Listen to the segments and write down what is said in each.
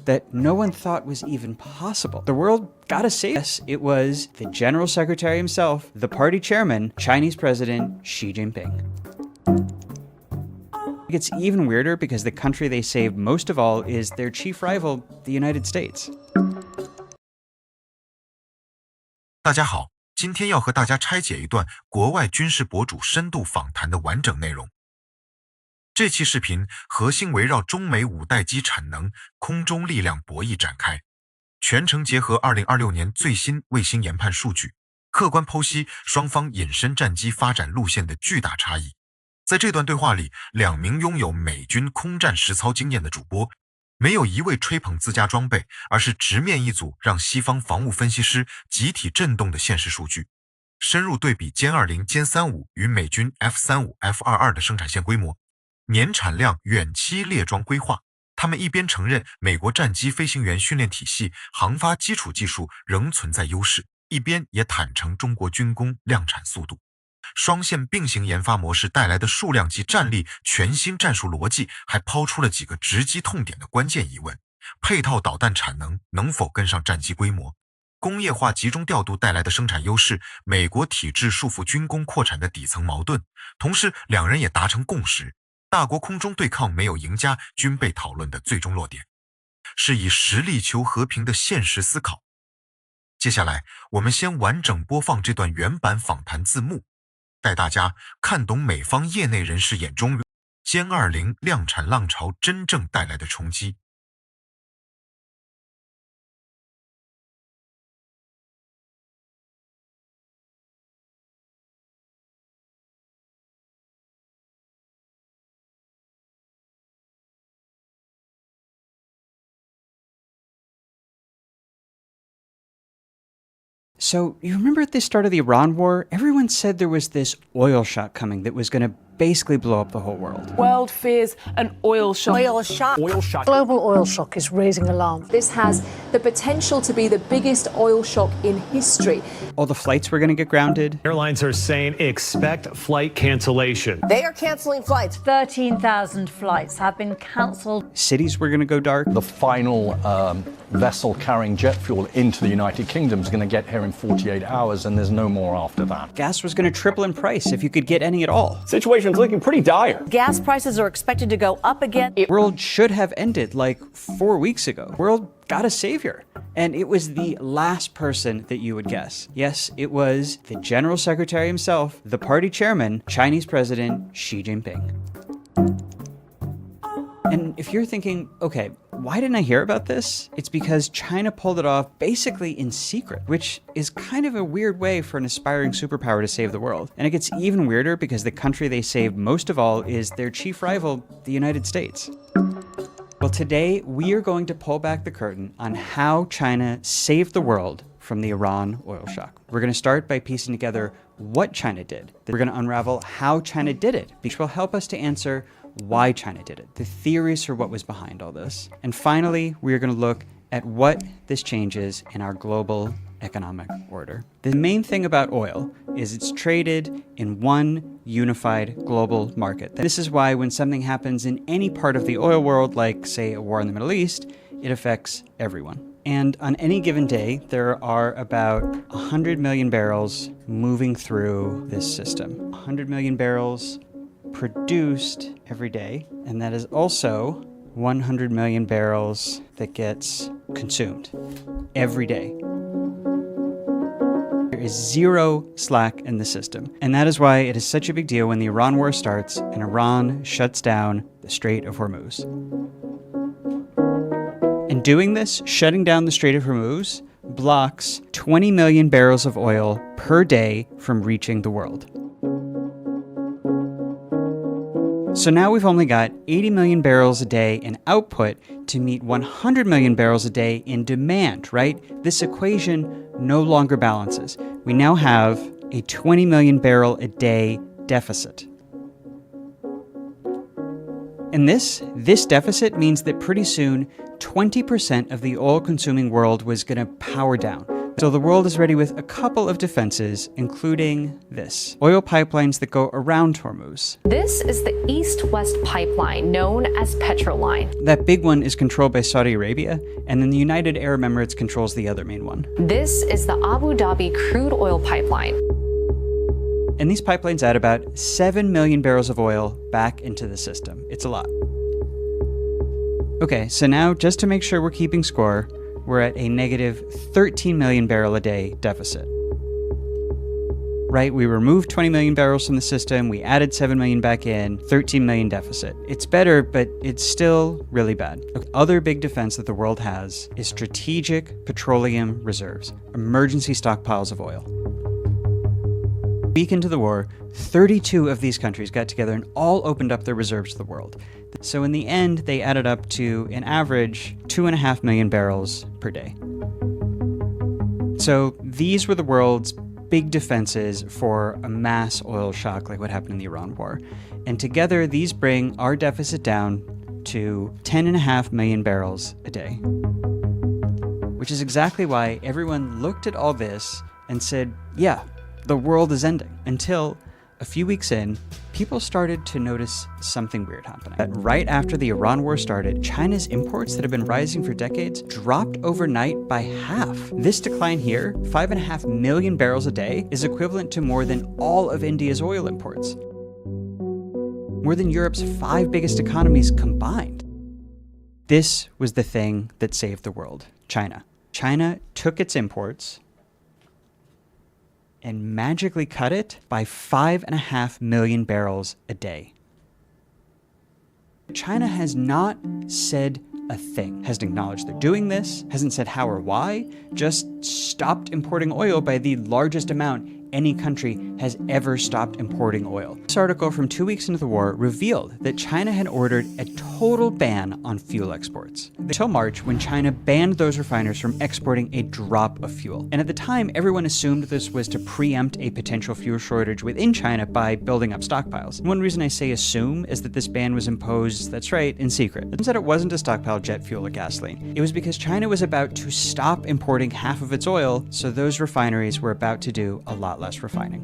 that no one thought was even possible. The world gotta say yes, it was the General Secretary himself, the party chairman, Chinese President Xi Jinping. It gets even weirder because the country they saved most of all is their chief rival, the United States. 大家好，今天要和大家拆解一段国外军事博主深度访谈的完整内容。这期视频核心围绕中美5代机产能、空中力量博弈展开，全程结合2026年最新卫星研判数据，客观剖析双方隐身战机发展路线的巨大差异。在这段对话里，2名拥有美军空战实操经验的主播，没有一位吹捧自家装备，而是直面一组让西方防务分析师集体震动的现实数据，深入对比歼20、歼35与美军 F35、F22 的生产线规模、年产量、远期列装规划。他们一边承认美国战机飞行员训练体系、航发基础技术仍存在优势，一边也坦诚中国军工量产速度。双线并行研发模式带来的数量级战力、全新战术逻辑，还抛出了几个直击痛点的关键疑问：配套导弹产能能否跟上战机规模？工业化集中调度带来的生产优势，美国体制束缚军工扩产的底层矛盾。同时，两人也达成共识，大国空中对抗没有赢家，均被讨论的最终落点，是以实力求和平的现实思考。接下来，我们先完整播放这段原版访谈字幕，带大家看懂美方业内人士眼中歼20量产浪潮真正带来的冲击。So, you remember at the start of the Iran war, everyone said there was this oil shock coming that was going to basically blow up the whole world. World fears an oil shock. Oil shock. Oil shock. Global oil shock is raising alarm. This has the potential to be the biggest oil shock in history. All the flights were going to get grounded. Airlines are saying expect flight cancellation. They are canceling flights. 13,000 flights have been cancelled. Cities were going to go dark. The final vessel carrying jet fuel into the United Kingdom is going to get here in 48 hours, and there's no more after that. Gas was going to triple in price if you could get any at all. Situation's looking pretty dire. Gas prices are expected to go up again. The world should have ended like 4 weeks ago. The world got a savior. And it was the last person that you would guess. Yes, it was the General Secretary himself, the party chairman, Chinese President Xi Jinping. And if you're thinking, okay, why didn't I hear about this? It's because China pulled it off basically in secret, which is kind of a weird way for an aspiring superpower to save the world. And it gets even weirder because the country they saved most of all is their chief rival, the United States. Well, today we are going to pull back the curtain on how China saved the world from the Iran oil shock. We're going to start by piecing together what China did. We're going to unravel how China did it, which will help us to answer why China did it, the theories for what was behind all this. And finally, we're going to look at what this changes in our global economic order. The main thing about oil is it's traded in one unified global market. This is why when something happens in any part of the oil world, like say a war in the Middle East, it affects everyone. And on any given day, there are about 100 million barrels moving through this system. 100 million barrels produced every day, and that is also 100 million barrels that gets consumed every day. There is zero slack in the system, and that is why it is such a big deal when the Iran war starts and Iran shuts down the Strait of Hormuz. And doing this, shutting down the Strait of Hormuz, blocks 20 million barrels of oil per day from reaching the world. So now we've only got 80 million barrels a day in output to meet 100 million barrels a day in demand, right? This equation no longer balances. We now have a 20 million barrel a day deficit. And this deficit means that pretty soon, 20% of the oil-consuming world was going to power down. So the world is ready with a couple of defenses, including this: oil pipelines that go around Hormuz. This is the east-west pipeline known as Petroline. That big one is controlled by Saudi Arabia, and then the United Arab Emirates controls the other main one. This is the Abu Dhabi crude oil pipeline. And these pipelines add about 7 million barrels of oil back into the system. It's a lot. Okay, so now just to make sure we're keeping score, we're at a negative 13 million barrel a day deficit. Right, we removed 20 million barrels from the system, we added 7 million back in, 13 million deficit. It's better, but it's still really bad. Other big defense that the world has is strategic petroleum reserves, emergency stockpiles of oil. A week into the war, 32 of these countries got together and all opened up their reserves to the world. So in the end, they added up to an average 2.5 million barrels per day. So these were the world's big defenses for a mass oil shock like what happened in the Iran war. And together, these bring our deficit down to 10.5 million barrels a day. Which is exactly why everyone looked at all this and said, yeah, the world is ending. Until a few weeks in, people started to notice something weird happening. That right after the Iran war started, China's imports that have been rising for decades dropped overnight by half. This decline here, 5.5 million barrels a day, is equivalent to more than all of India's oil imports. More than Europe's 5 biggest economies combined. This was the thing that saved the world, China. China took its imports and magically cut it by 5.5 million barrels a day. China has not said a thing, hasn't acknowledged they're doing this, hasn't said how or why, just stopped importing oil by the largest amount any country has ever stopped importing oil. This article from 2 weeks into the war revealed that China had ordered a total ban on fuel exports until March, when China banned those refiners from exporting a drop of fuel. And at the time, everyone assumed this was to preempt a potential fuel shortage within China by building up stockpiles. And one reason I say assume is that this ban was imposed, that's right, in secret. It turns out it wasn't to stockpile jet fuel or gasoline. It was because China was about to stop importing half of its oil, so those refineries were about to do a lot less refining.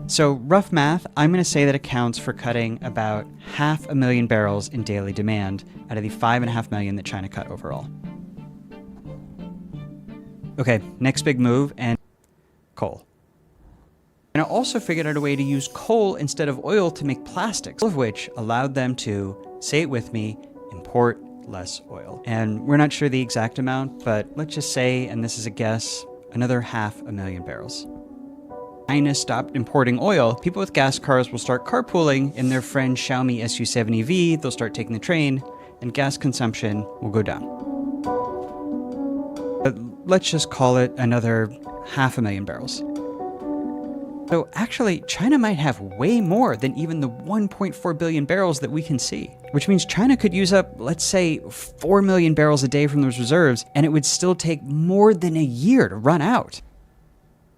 So rough math, I'm going to say that accounts for cutting about 500,000 barrels in daily demand out of the 5.5 million that China cut overall. Okay, next big move, and coal. And I also figured out a way to use coal instead of oil to make plastics, all of which allowed them to, say it with me, import less oil. And we're not sure the exact amount, but let's just say, and this is a guess, another 500,000 barrels. China stopped importing oil, people with gas cars will start carpooling in their friend Xiaomi SU7 EV, they'll start taking the train, and gas consumption will go down. But let's just call it another 500,000 barrels. So actually, China might have way more than even the 1.4 billion barrels that we can see, which means China could use up, let's say, 4 million barrels a day from those reserves, and it would still take more than a year to run out.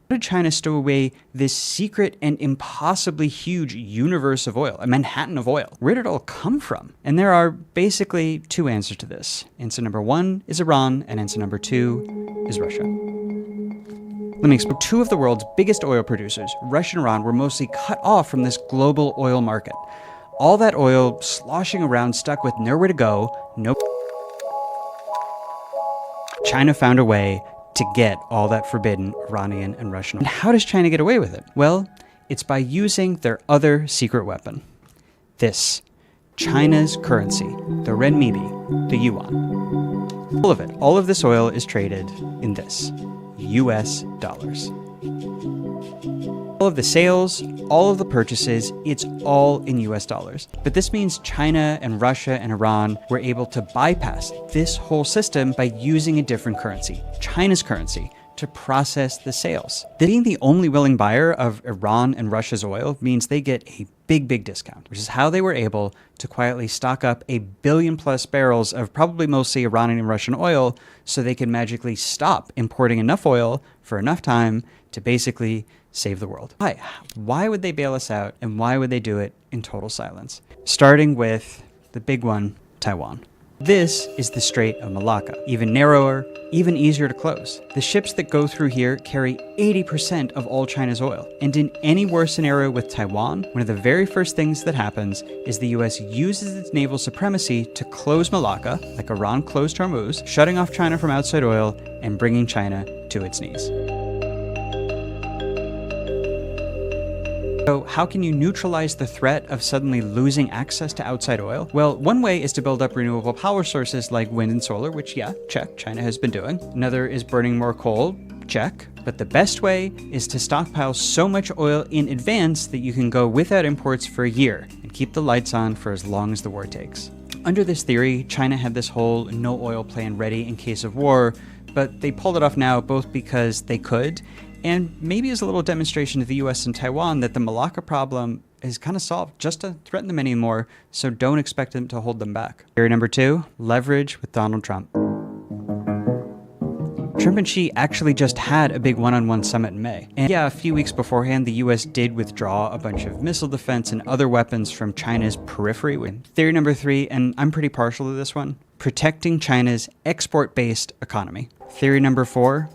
How did China stow away this secret and impossibly huge universe of oil, a Manhattan of oil? Where did it all come from? And there are basically two answers to this. Answer number 1 is Iran, and answer number 2 is Russia. Let me explain. Two of the world's biggest oil producers, Russia and Iran, were mostly cut off from this global oil market. All that oil sloshing around, stuck with nowhere to go, China found a way to get all that forbidden Iranian and Russian. And how does China get away with it? Well, it's by using their other secret weapon. This, China's currency, the renminbi, the yuan. All of it, all of this oil is traded in this, US dollars. All of the sales, all of the purchases, it's all in US dollars. But this means China and Russia and Iran were able to bypass this whole system by using a different currency, China's currency, to process the sales. Being the only willing buyer of Iran and Russia's oil means they get a big discount, which is how they were able to quietly stock up 1 billion plus barrels of probably mostly Iranian and Russian oil so they could magically stop importing enough oil for enough time to basically save the world. Why would they bail us out, and why would they do it in total silence? Starting with the big one, Taiwan. This is the Strait of Malacca, even narrower, even easier to close. The ships that go through here carry 80% of all China's oil. And in any war scenario with Taiwan, one of the very first things that happens is the US uses its naval supremacy to close Malacca, like Iran closed Hormuz, shutting off China from outside oil and bringing China to its knees. So how can you neutralize the threat of suddenly losing access to outside oil? Well, one way is to build up renewable power sources like wind and solar, which, yeah, check, China has been doing. Another is burning more coal, check. But the best way is to stockpile so much oil in advance that you can go without imports for a year and keep the lights on for as long as the war takes. Under this theory, China had this whole no oil plan ready in case of war, but they pulled it off now both because they could, and maybe as a little demonstration to the US and Taiwan that the Malacca problem is kind of solved just to threaten them anymore, so don't expect them to hold them back. Theory number 2, leverage with Donald Trump. Trump and Xi actually just had a big one-on-one summit in May. And yeah, a few weeks beforehand, the US did withdraw a bunch of missile defense and other weapons from China's periphery. Theory number 3, and I'm pretty partial to this one, protecting China's export-based economy. Theory number 4,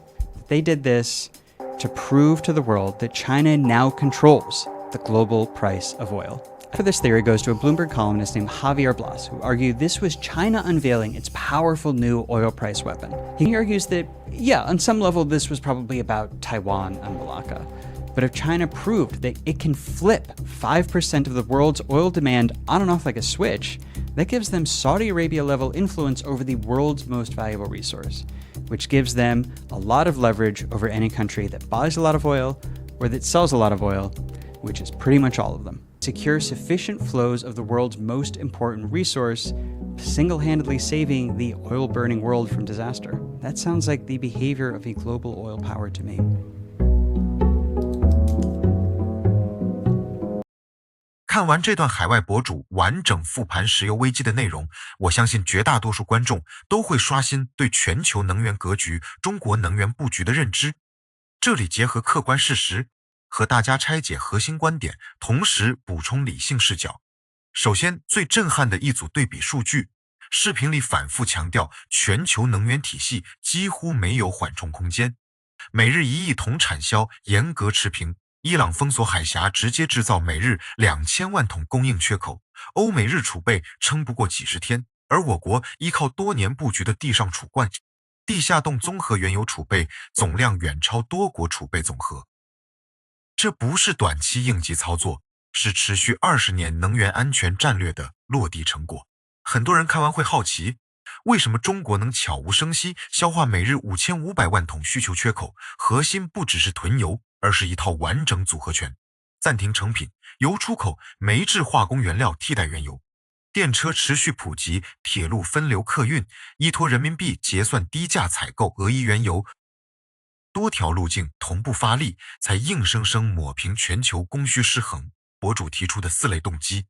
they did this to prove to the world that China now controls the global price of oil. For this theory goes to a Bloomberg columnist named Javier Blas, who argued this was China unveiling its powerful new oil price weapon. He argues that, yeah, on some level this was probably about Taiwan and Malacca. But if China proved that it can flip 5% of the world's oil demand on and off like a switch, that gives them Saudi Arabia-level influence over the world's most valuable resource, which gives them a lot of leverage over any country that buys a lot of oil or that sells a lot of oil, which is pretty much all of them. Secure sufficient flows of the world's most important resource, single-handedly saving the oil-burning world from disaster. That sounds like the behavior of a global oil power to me. 看完这段海外博主完整复盘石油危机的内容，我相信绝大多数观众都会刷新对全球能源格局、中国能源布局的认知。这里结合客观事实，和大家拆解核心观点，同时补充理性视角。首先，最震撼的一组对比数据，视频里反复强调全球能源体系几乎没有缓冲空间，每日1亿桶产销严格持平。伊朗封锁海峡，直接制造每日2000万桶供应缺口，欧美日储备撑不过几十天，而我国依靠多年布局的地上储罐、地下洞综合原油储备总量远超多国储备总和。这不是短期应急操作，是持续20年能源安全战略的落地成果。很多人看完会好奇，为什么中国能悄无声息消化每日5500万桶需求缺口？核心不只是囤油，而是一套完整组合拳，暂停成品，油出口，煤制化工原料替代原油，电车持续普及，铁路分流客运，依托人民币结算低价采购俄伊原油，多条路径同步发力，才硬生生抹平全球供需失衡。博主提出的4类动机，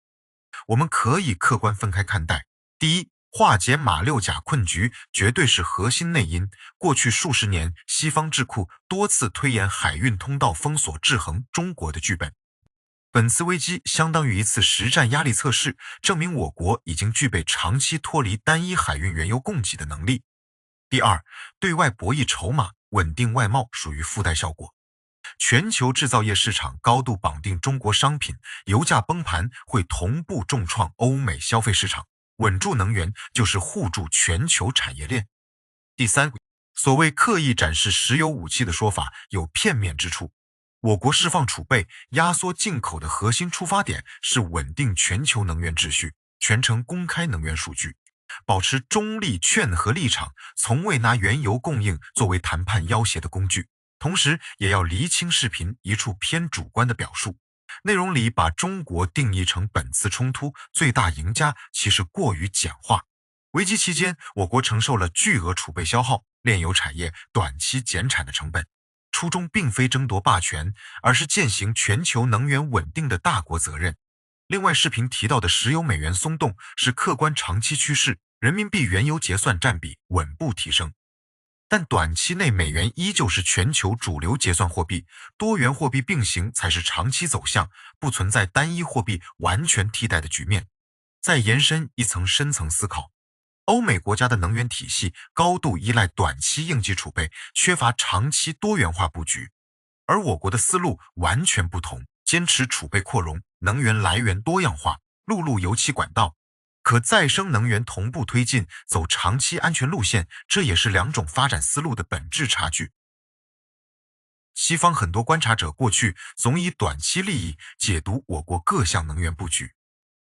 我们可以客观分开看待。第一，化解马六甲困局绝对是核心内因。过去数十年，西方智库多次推演海运通道封锁制衡中国的剧本。本次危机相当于一次实战压力测试，证明我国已经具备长期脱离单一海运原油供给的能力。第二，对外博弈筹码，稳定外贸属于附带效果。全球制造业市场高度绑定中国商品，油价崩盘会同步重创欧美消费市场。稳住能源就是护住全球产业链。第三，所谓刻意展示石油武器的说法有片面之处。我国释放储备、压缩进口的核心出发点是稳定全球能源秩序，全程公开能源数据，保持中立劝和立场，从未拿原油供应作为谈判要挟的工具。同时也要厘清视频一处偏主观的表述。内容里把中国定义成本次冲突最大赢家，其实过于简化。危机期间，我国承受了巨额储备消耗、炼油产业短期减产的成本。初衷并非争夺霸权，而是践行全球能源稳定的大国责任。另外，视频提到的石油美元松动是客观长期趋势，人民币原油结算占比稳步提升。但短期内美元依旧是全球主流结算货币，多元货币并行才是长期走向，不存在单一货币完全替代的局面。再延伸一层深层思考，欧美国家的能源体系高度依赖短期应急储备，缺乏长期多元化布局，而我国的思路完全不同，坚持储备扩容，能源来源多样化，陆路油气管道，可再生能源同步推进，走长期安全路线，这也是两种发展思路的本质差距。西方很多观察者过去总以短期利益解读我国各项能源布局，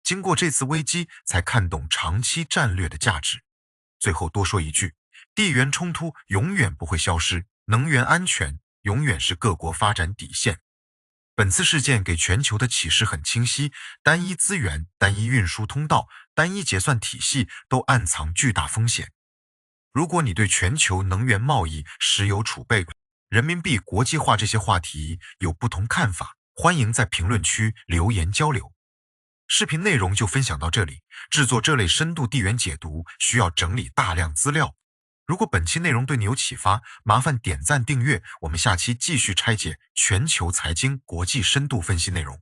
经过这次危机才看懂长期战略的价值。最后多说一句，地缘冲突永远不会消失，能源安全永远是各国发展底线。本次事件给全球的启示很清晰，单一资源、单一运输通道、单一结算体系都暗藏巨大风险。如果你对全球能源贸易、石油储备、人民币国际化这些话题有不同看法，欢迎在评论区留言交流。视频内容就分享到这里，制作这类深度地缘解读需要整理大量资料。如果本期内容对你有启发，麻烦点赞订阅，我们下期继续拆解全球财经国际深度分析内容。